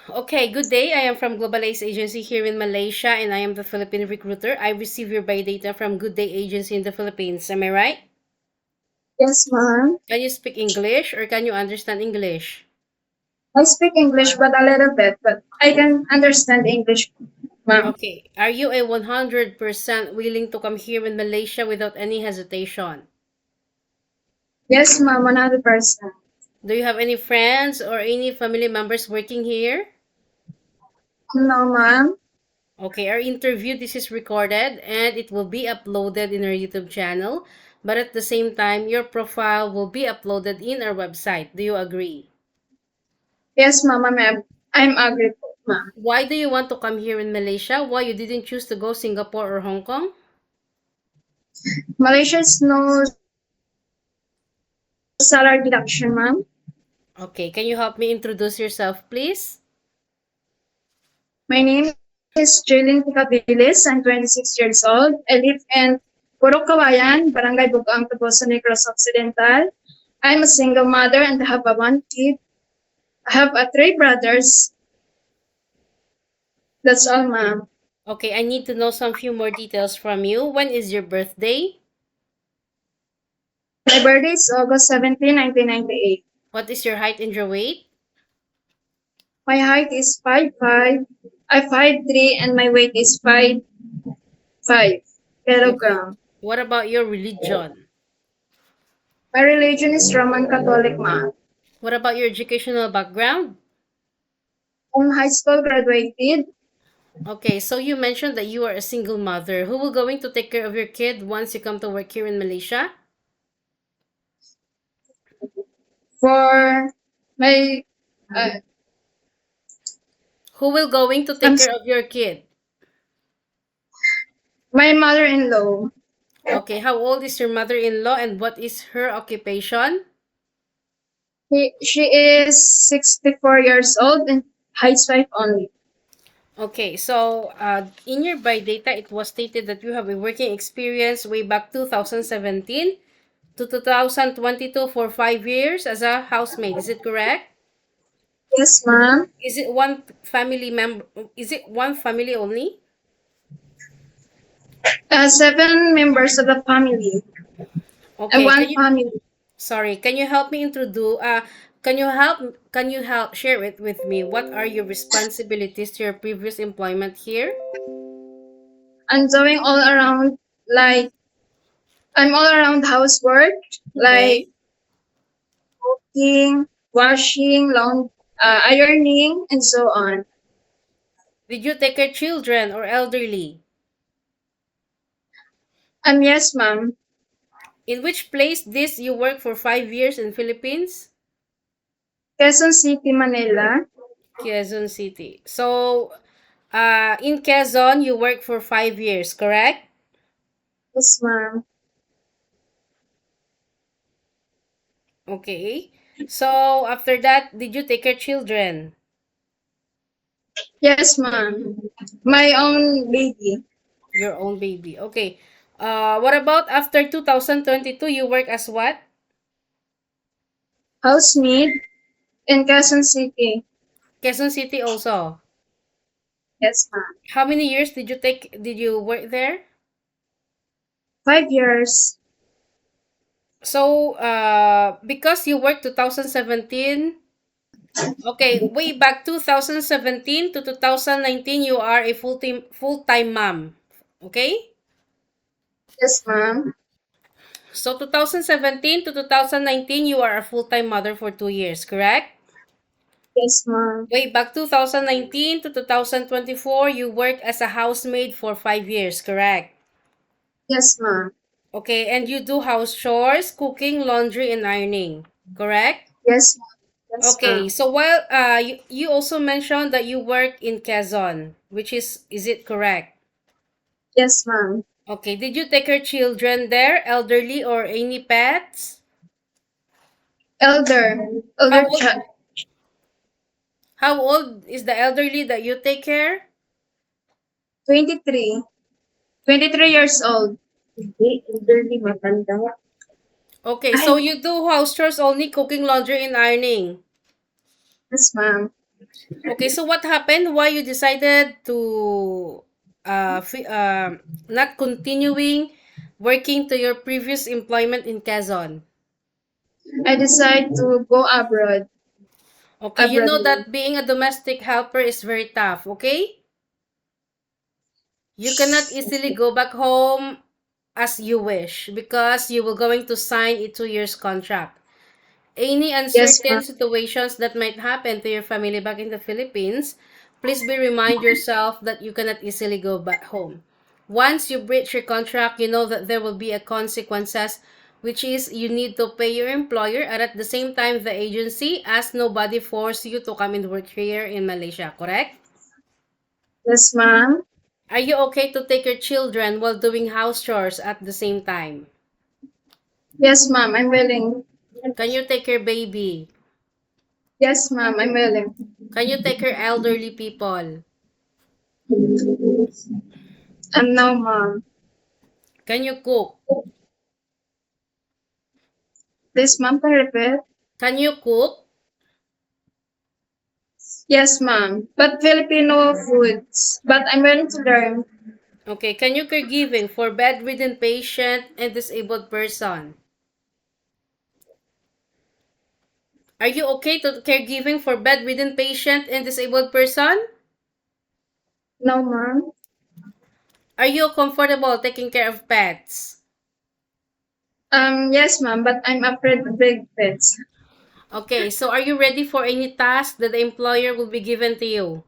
Okay, good day. I am from Globalize Agency here in Malaysia and I am the Philippine recruiter. I received your buy data from Good Day Agency in the Philippines. Am I right? Yes, ma'am. Can you speak English or can you understand English? I speak English, but a little bit, but I can understand English, ma'am. Okay. Are you a 100% willing to come here in Malaysia without any hesitation? Yes, ma'am, 100%. Do you have any friends or any family members working here? No, ma'am. Okay, our interview, this is recorded and it will be uploaded in our YouTube channel. But at the same time, your profile will be uploaded in our website. Do you agree? Yes, ma'am, I'm agree po, ma'am. Why do you want to come here in Malaysia? Why you didn't choose to go Singapore or Hong Kong? Malaysia's no salary deduction, ma'am. Okay, can you help me introduce yourself, please? My name is Jaylin Picabilis. I'm 26 years old. I live in Purok Kawayan, Barangay Bugang, Tabosa, Negros Occidental. I'm a single mother and have a one kid. I have three brothers. That's all, ma'am. Okay, I need to know some few more details from you. When is your birthday? My birthday is August 17, 1998. What is your height and your weight? My height is 5'5", I 5'3", and my weight is 5'5" Okay. kilogram. What about your religion? My religion is Roman Catholic, ma'am. What about your educational background? I'm high school graduated. Okay, so you mentioned that you are a single mother. Who will going to take care of your kid once you come to work here in Malaysia? For my, uh, Who will going to I'm take care of your kid? my mother-in-law. Okay, how old is your mother-in-law and what is her occupation? She is 64 years old and housewife only. Okay, so in your by data, it was stated that you have a working experience way back 2017 to 2022 for 5 years as a housemaid. Is it correct? Yes, ma'am. Is it one family member? Is it one family only? 7 members of the family. Okay, can One you family. Sorry, can you help me introduce can you help share it with me? What are your responsibilities to your previous employment here? I'm doing all around, like, I'm all around housework, like Okay. cooking, washing, ironing, and so on. Did you take care children or elderly? Yes, ma'am. In which place this you work for 5 years in Philippines? Quezon City, Manila. Quezon City. So, in Quezon you work for 5 years, correct? Yes, ma'am. Okay. So after that, did you take care children? Yes, ma'am. My own baby. Your own baby. Okay. What about after 2022? You work as what? Housemaid in Quezon City. Quezon City also. Yes, ma'am. How many years did you work there? 5 years. So, because you worked 2017, okay, way back 2017 to 2019, you are a full-time mom. Okay? Yes, ma'am. So 2017 to 2019, you are a full-time mother for 2 years, correct? Yes, ma'am. Way back 2019 to 2024, you worked as a housemaid for 5 years, correct? Yes, ma'am. Okay, and you do house chores, cooking, laundry, and ironing, correct? Yes, ma'am. Yes, Okay, ma'am. so while you also mentioned that you work in Quezon, which is it correct? Yes, ma'am. Okay, did you take your children there, elderly or any pets? Elder. How Elder old child. how old is the elderly that you take care? 23. 23 years old. Hindi, elderly, matanda. Okay, so Ay, you do house chores only, cooking, laundry, and ironing. yes, ma'am. Okay, so what happened? Why you decided to not continuing working to your previous employment in Quezon? I decided to go abroad. Okay, you Abroad, know ma'am. that being a domestic helper is very tough, okay? You cannot easily go back home as you wish because you will going to sign a 2 years contract. Any Yes, uncertain ma'am. situations that might happen to your family back in the Philippines, please be remind yourself that you cannot easily go back home. Once you breach your contract, you know that there will be a consequences, which is you need to pay your employer, and at the same time the agency, as nobody force you to come and work here in Malaysia, correct? Yes, ma'am. Are you okay to take your children while doing house chores at the same time? Yes, ma'am. I'm willing. Can you take your baby? Yes, ma'am. I'm willing. Can you take your elderly people? No, ma'am. Can you cook? Please, ma'am, can you repeat? Can you cook? Yes, ma'am. But Filipino foods. But I'm willing to learn. Okay, can you caregiving for bedridden patient and disabled person? Are you okay to caregiving for bedridden patient and disabled person? No, ma'am. Are you comfortable taking care of pets? Yes, ma'am. But I'm afraid of big pets. Okay, so are you ready for any task that the employer will be given to you?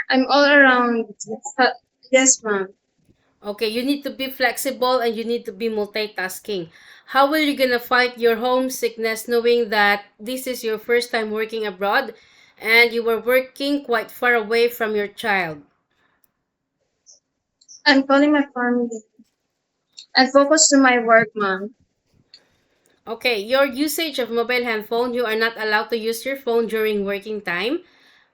I'm all around. Uh, yes, ma'am. Okay, you need to be flexible and you need to be multitasking. How will you gonna fight your homesickness knowing that this is your first time working abroad and you were working quite far away from your child? I'm calling my family. I focus to my work, ma'am. Okay, your usage of mobile handphone, you are not allowed to use your phone during working time,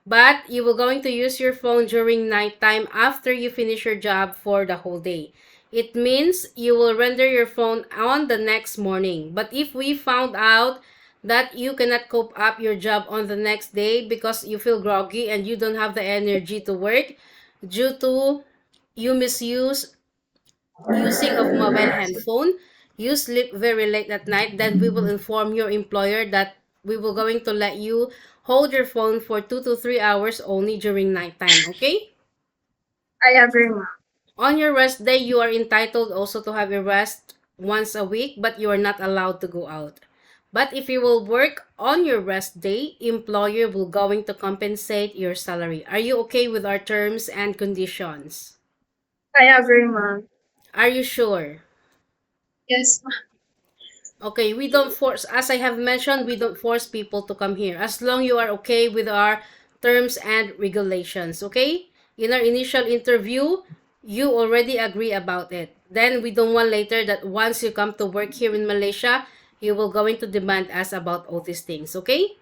but you will going to use your phone during nighttime after you finish your job for the whole day. It means you will render your phone on the next morning. But if we found out that you cannot cope up your job on the next day because you feel groggy and you don't have the energy to work due to you misuse using of mobile handphone, you sleep very late at night, then we will inform your employer that we will going to let you hold your phone for 2 to 3 hours only during nighttime, okay? I agree, ma'am. On your rest day, you are entitled also to have a rest once a week, but you are not allowed to go out. But if you will work on your rest day, employer will going to compensate your salary. Are you okay with our terms and conditions? I agree, ma'am. Are you sure? Yes, ma'am. Okay, we don't force, as I have mentioned, we don't force people to come here as long you are okay with our terms and regulations, okay? In our initial interview, you already agree about it. Then we don't want later that once you come to work here in Malaysia, you will going to demand us about all these things, okay?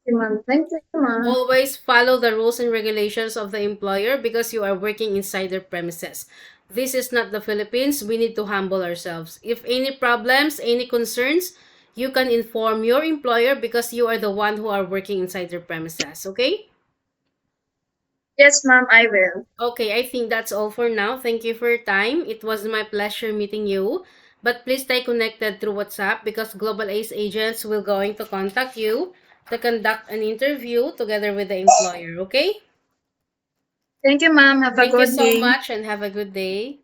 Ma'am. Thank you, ma'am. Always follow the rules and regulations of the employer because you are working inside their premises. This is not the Philippines. We need to humble ourselves. If any problems, any concerns, you can inform your employer because you are the one who are working inside their premises, okay? Yes, ma'am, I will. Okay, I think that's all for now. Thank you for your time. It was my pleasure meeting you. But please stay connected through WhatsApp because Global Ace agents will going to contact you to conduct an interview together with the employer, okay? Thank you, ma'am. Have a Thank you good so day. much and have a good day.